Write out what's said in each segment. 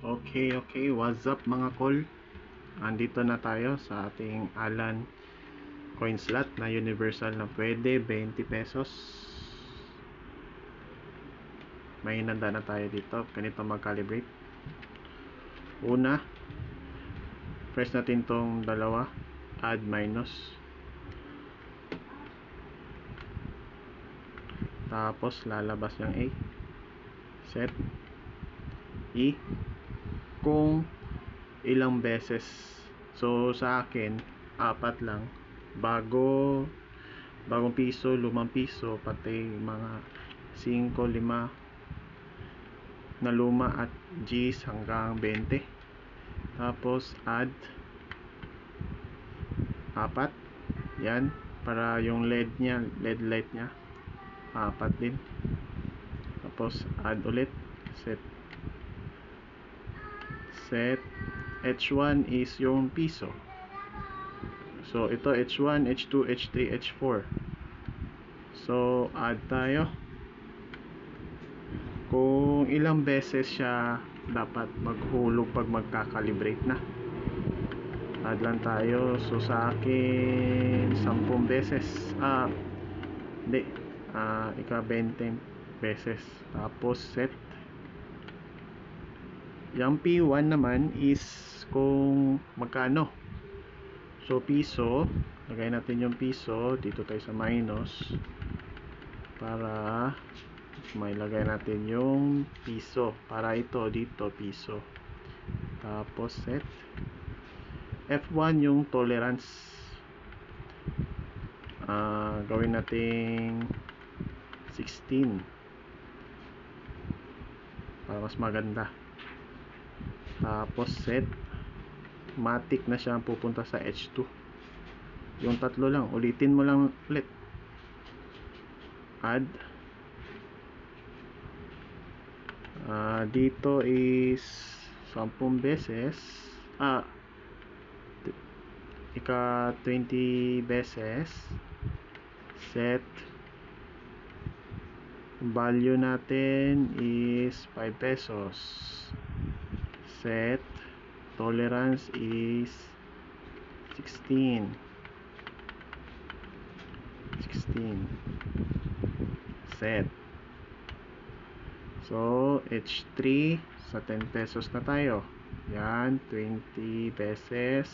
Okay, what's up mga call? Andito na tayo sa ating Alan coin slot na universal na pwede 20 pesos. May hinanda na tayo dito. Ganito mag-calibrate. Una, press natin tong dalawa, add minus. Tapos lalabas yung A. Set E kung ilang beses. So sa akin 4 lang, bagong piso, lumang piso, pati mga 5, 5 na luma at G's hanggang 20. Tapos add 4. Yan, para yung LED light nya 4 din. Tapos add ulit, set H1 is yung piso. So ito H1, H2, H3, H4. So add tayo kung ilang beses siya dapat maghulog pag magkakalibrate na. Add lang tayo. So sa akin 10 beses, hindi, ika 20 beses. Tapos set. Yung P1 naman is kung magkano. So piso, lagay natin yung piso dito tayo sa minus para may lagay natin yung piso, para ito dito piso. Tapos set F1 yung tolerance, gawin natin 16 para mas maganda. Tapos set matic na siya pupunta sa H2. Yung tatlo lang, ulitin mo lang ulit. Add dito is 10 beses, ika 20 beses. Set value natin is 5 pesos. Set tolerance is 16. Set. So H3 sa 10 pesos na tayo. Yan, 20 pesos.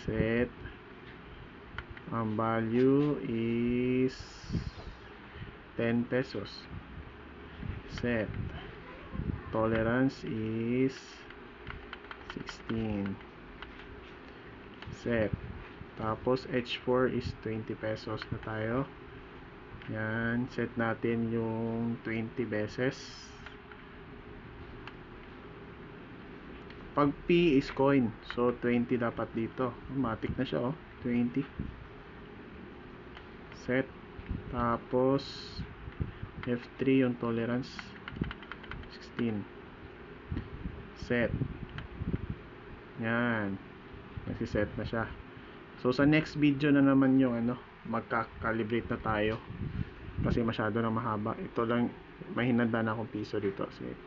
Set. Ang value is 10 pesos. Set. Tolerance is 16. Set. Tapos H4 is 20 pesos na tayo. Yan, set natin yung 20 beses. Pag P is coin, so 20 dapat dito. Matic na siya, 20. Set. Tapos F3 yung tolerance 16. Set. Yan, nagsiset na siya. So sa next video na naman yung magka-calibrate na tayo kasi masyado na mahaba. Ito lang, may hinanda na akong piso dito. Sige.